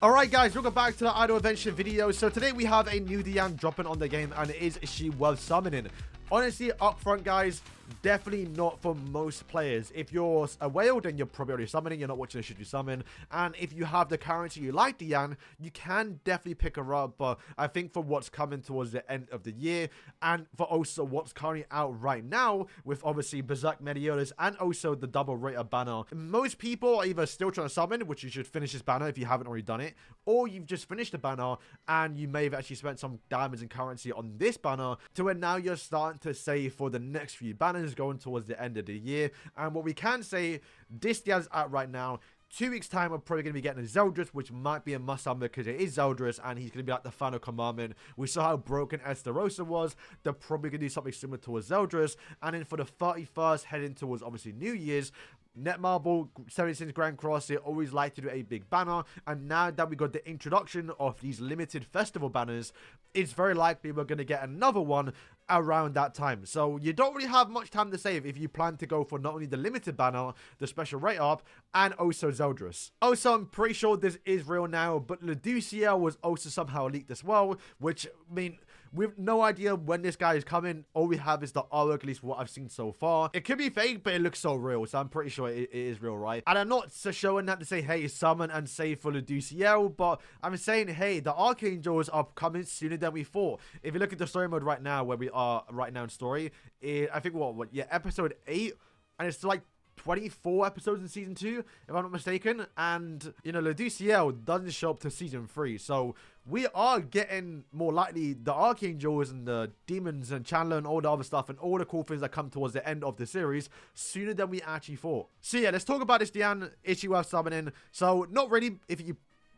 Alright guys, welcome back to the Idol Invention video. So today we have a new Diane dropping on the game, and is she worth summoning? Honestly, up front guys, definitely not for most players. If you're a whale, then you're probably already summoning, you're not watching a should you summon. And if you have the currency you like Diane, you can definitely pick her up. But I think for what's coming towards the end of the year, and for also what's currently out right now, with obviously Berserk Meliodas and also the double Rater banner, most people are either still trying to summon, which you should finish this banner if you haven't already done it, or you've just finished the banner and you may have actually spent some diamonds and currency on this banner, to where now you're starting to save for the next few banners going towards the end of the year. And what we can say, this Diane's out right now. 2 weeks time, we're probably going to be getting a Zaratras, which might be a must-summon because it is Zaratras, and he's going to be like the final commandment. We saw how broken Estarossa was. They're probably going to do something similar towards Zaratras. And then for the 31st, heading towards obviously New Year's, Netmarble, 76 Grand Cross, they always like to do a big banner. And now that we got the introduction of these limited festival banners, it's very likely we're going to get another one around that time. So you don't really have much time to save if you plan to go for not only the limited banner, the special rate up, and also Zaratras. Also, I'm pretty sure this is real now, but Leducia was also somehow leaked as well, which, I mean, we have no idea when this guy is coming. All we have is the artwork, at least what I've seen so far. It could be fake, but it looks so real, so I'm pretty sure it is real, right? And I'm not showing that to say, hey, summon and save for Leducia, but I'm saying, hey, the Archangels are coming sooner than we thought. If you look at the story mode right now, where we are right now in story, I think, yeah, episode 8, and it's like 24 episodes in season 2, if I'm not mistaken. And, you know, Leducia doesn't show up to season 3, so we are getting more likely the Archangels and the Demons and Chandler and all the other stuff and all the cool things that come towards the end of the series sooner than we actually thought. So yeah, let's talk about this Diane. Is she worth summoning? So not really,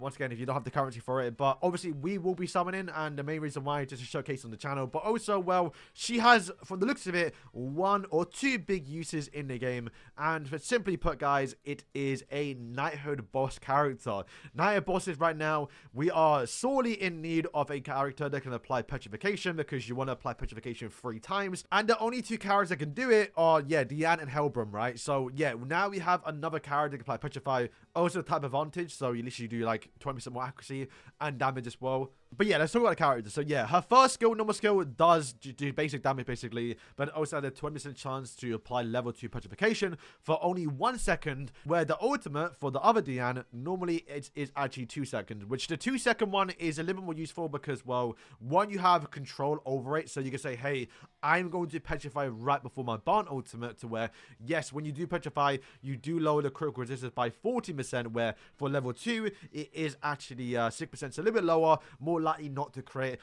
once again, if you don't have the currency for it, but obviously we will be summoning, and the main reason why is just to showcase on the channel. But also, well, she has, from the looks of it, 1 or 2 big uses in the game. And for simply put, guys, it is a knighthood boss character. Knighthood bosses right now, we are sorely in need of a character that can apply petrification, because you want to apply petrification 3 times. And the only 2 characters that can do it are, yeah, Diane and Hellbrim, right? So yeah, now we have another character that can apply petrify, also type advantage, so you literally do like 20% more accuracy and damage as well. But yeah, let's talk about the character. So yeah, her first skill, normal skill, does do basic damage basically, but also had a 20% chance to apply level 2 petrification for only 1 second, where the ultimate for the other Diane, normally it is actually 2 seconds, which the 2-second one is a little bit more useful because, well, one, you have control over it, so you can say, hey, I'm going to petrify right before my barn ultimate, to where, yes, when you do petrify, you do lower the critical resistance by 40%, where for level 2, it is actually 6%, so a little bit lower, more likely not to create.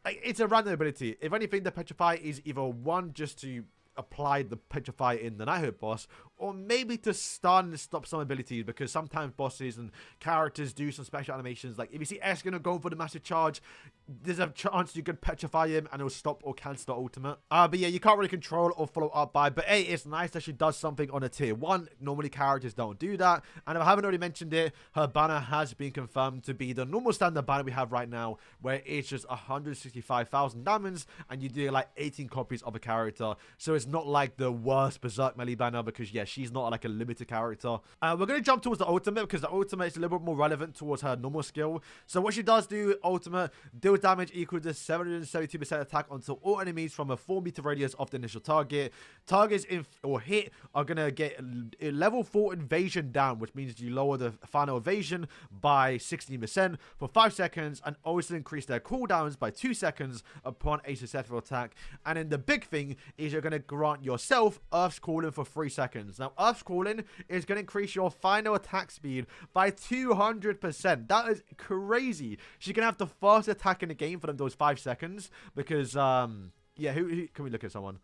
It's a random ability. If anything, the petrify is either 1 just to apply the petrify in the knighthood boss, or maybe to stun and stop some abilities, because sometimes bosses and characters do some special animations. Like if you see Eskin going for the massive charge, there's a chance you could petrify him and it'll stop or cancel the ultimate. But yeah, you can't really control or follow up by, but hey, it's nice that she does something on a tier 1. Normally characters don't do that. And if I haven't already mentioned it, her banner has been confirmed to be the normal standard banner we have right now, where it's just 165,000 diamonds and you do like 18 copies of a character. So it's not like the worst Berserk melee banner, because yeah, she's not like a limited character. We're going to jump towards the ultimate, because the ultimate is a little bit more relevant towards her normal skill. So what she does do, ultimate, deals damage equal to 772% attack onto all enemies from a 4-meter radius of the initial target. Targets or hit are going to get a level 4 invasion down, which means you lower the final evasion by 16% for 5 seconds, and also increase their cooldowns by 2 seconds upon a successful attack. And then the big thing is you're going to grant yourself Earth's Calling for 3 seconds. Now, Earth's Calling is going to increase your final attack speed by 200%. That is crazy. She's going to have the first attack in the game for those 5 seconds, because, yeah, who can we look at someone?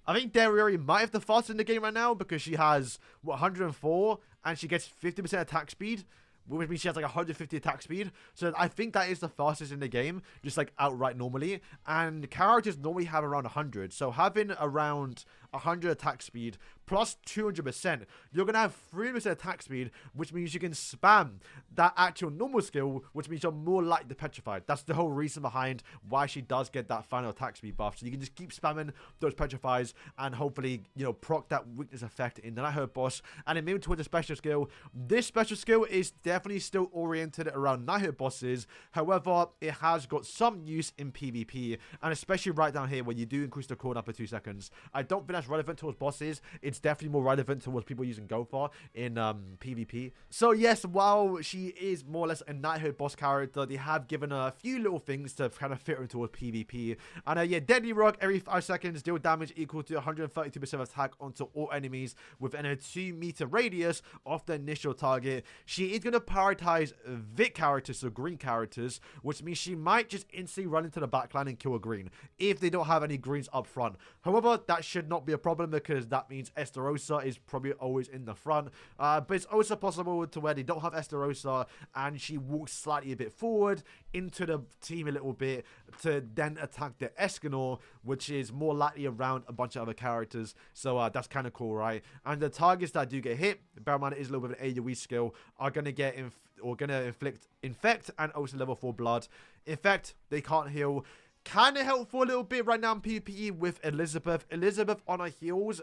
I think Dariori might have the fastest in the game right now, because she has, what, 104, and she gets 50% attack speed, which means she has like 150 attack speed. So I think that is the fastest in the game, just like outright normally. And characters normally have around 100. So having around 100 attack speed, plus 200%. You're going to have 300% attack speed, which means you can spam that actual normal skill, which means you're more likely to petrify. That's the whole reason behind why she does get that final attack speed buff. So you can just keep spamming those petrifies and hopefully, you know, proc that weakness effect in the Nightherd boss. And then moving towards a special skill. This special skill is definitely still oriented around Nightherd bosses. However, it has got some use in PvP, and especially right down here where you do increase the cooldown for 2 seconds. I don't think that's relevant towards bosses. It's definitely more relevant towards people using Gopher in PvP. So yes, while she is more or less a Nightherd boss character, they have given her a few little things to kind of fit her towards PvP. And yeah, Deadly Rock every 5 seconds, deal damage equal to 132% attack onto all enemies within a 2-meter radius of the initial target. She is going to prioritize Vic characters, so green characters, which means she might just instantly run into the backline and kill a green if they don't have any greens up front. However, that should not be a problem because that means Esterosa is probably always in the front. But it's also possible to where they don't have Esterosa and she walks slightly a bit forward into the team a little bit to then attack the Escanor, which is more likely around a bunch of other characters. So that's kind of cool, right? And the targets that do get hit, bear in mind it is a little bit of an AoE skill, are going to get infect and also level 4 blood. Infect, they can't heal. Kind of helpful a little bit right now in PvP with Elizabeth. Elizabeth on her heals,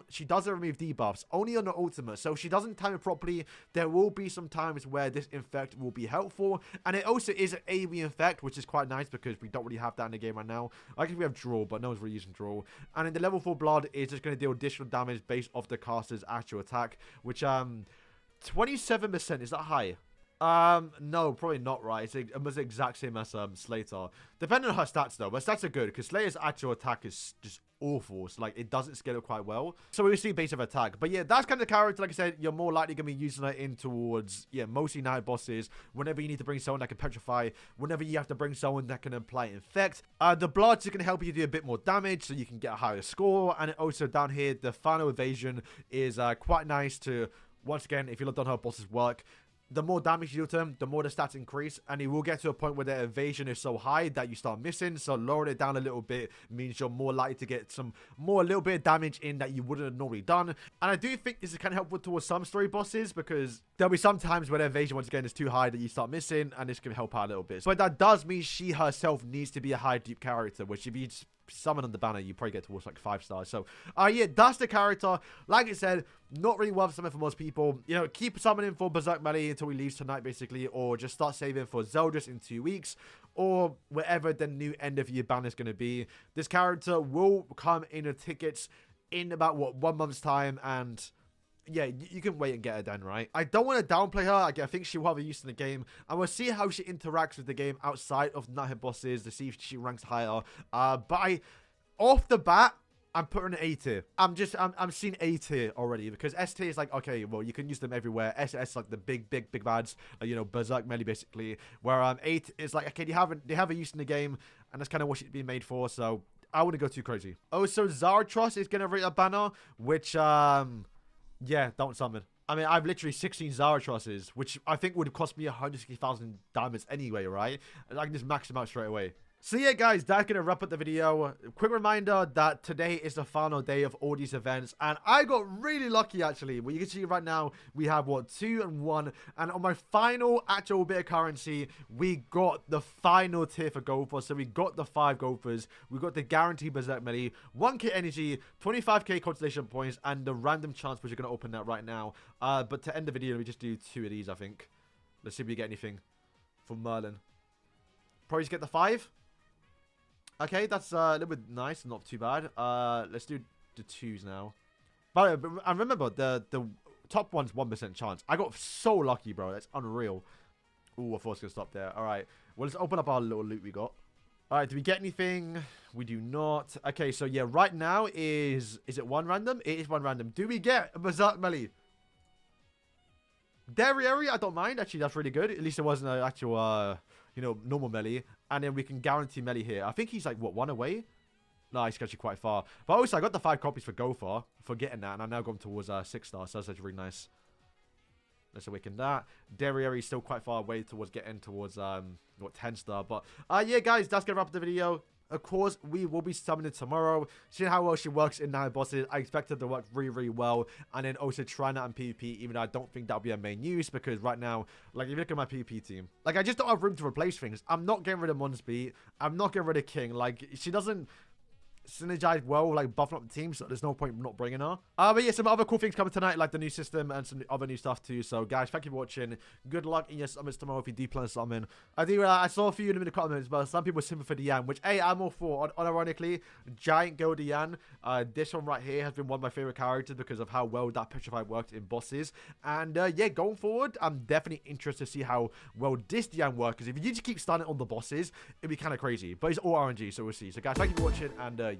she doesn't remove debuffs, only on her ultimate. So if she doesn't time it properly, there will be some times where this infect will be helpful. And it also is an AoE infect, which is quite nice because we don't really have that in the game right now. I guess we have draw, but no one's really using draw. And in the level 4 blood is just going to deal additional damage based off the caster's actual attack, which 27%, is that high? No, probably not, right? It's almost the exact same as Slater. Depending on her stats though, but stats are good because Slater's actual attack is just awful. So like it doesn't scale up quite well. So we see base of attack. But yeah, that's kind of the character, like I said, you're more likely gonna be using her in towards mostly night bosses. Whenever you need to bring someone that can petrify, whenever you have to bring someone that can apply infect. The bloods are gonna help you do a bit more damage so you can get a higher score. And also down here, the final evasion is quite nice to, once again, if you've not done her boss's work, the more damage you do to him, the more the stats increase, and it will get to a point where the evasion is so high that you start missing. So lowering it down a little bit means you're more likely to get a little bit of damage in that you wouldn't have normally done. And I do think this is kind of helpful towards some story bosses because there'll be some times where the evasion once again is too high that you start missing, and this can help out a little bit. But that does mean she herself needs to be a high dupe character, which if you summon on the banner, you probably get towards like 5 stars. So yeah, that's the character. Like I said, not really worth something for most people. You know, keep summoning for Berserk Melee until we leave tonight basically, or just start saving for Zeldris in 2 weeks, or wherever the new end of year banner is going to be. This character will come in the tickets in about 1 month's time, and yeah, you can wait and get her then, right? I don't want to downplay her. I think she will have a use in the game, and we'll see how she interacts with the game outside of Nightherd bosses to see if she ranks higher. But off the bat, I'm putting an A tier. I'm seeing A tier already because S tier is like, okay, well, you can use them everywhere. SS like the big bads, you know, Berserk Melee basically. Where 8 is like, okay, they have a use in the game, and that's kind of what she's been made for. So I wouldn't go too crazy. Oh, so Zaratras is gonna rate a banner, which yeah, don't summon. I mean, I've literally 16 Zaratras's, which I think would cost me 160,000 diamonds anyway, right? I can just max them out straight away. So yeah, guys, that's going to wrap up the video. Quick reminder that today is the final day of all these events, and I got really lucky, actually. Well, you can see right now, we have, 2 and 1, and on my final actual bit of currency, we got the final tier for Gopher. So we got the 5 Gophers, we got the guaranteed Berserk Melee, 1k energy, 25k constellation points, and the random chance, which are going to open that right now. But to end the video, we just do 2 of these, I think. Let's see if we get anything from Merlin. Probably just get the 5. Okay, that's a little bit nice, not too bad. Let's do the 2s now. But and remember, the top one's 1% chance. I got so lucky, bro. That's unreal. Ooh, I thought I was going to stop there. All right. Well, let's open up our little loot we got. All right, do we get anything? We do not. Okay, so yeah, right now is it 1 random? It is 1 random. Do we get a Berserk Melee? Dairy area, I don't mind. Actually, that's really good. At least it wasn't an actual, you know, normal melee. And then we can guarantee melee here. I think he's like, what, 1 away? No, he's actually quite far. But also, I got the 5 copies for Gopher for getting that. And I'm now going towards 6 stars. So that's actually really nice. Let's awaken that. Dairy area is still quite far away towards getting towards, 10 star. But, yeah, guys, that's going to wrap up the video. of course, we will be summoning tomorrow. Seeing how well she works in 9 bosses, I expect her to work really, really well. And then also trying out in PvP, even though I don't think that'll be a main use. Because right now, like, if you look at my PvP team, like, I just don't have room to replace things. I'm not getting rid of Monsbeat. I'm not getting rid of King. Like, she doesn't synergize well, like, buffing up the team, so there's no point not bringing her. But yeah, some other cool things coming tonight, like the new system and some other new stuff too. So guys, thank you for watching. Good luck in your summons tomorrow if you do plan to summon. I saw a few in the comments, but some people simple for Diane, which hey, I'm all for. Unironically, giant girl Diane, this one right here has been one of my favorite characters because of how well that petrify worked in bosses. And yeah, going forward, I'm definitely interested to see how well this Diane works, because if you just keep stunning on the bosses, it'd be kind of crazy. But it's all RNG, so we'll see. So guys, thank you for watching, and yeah.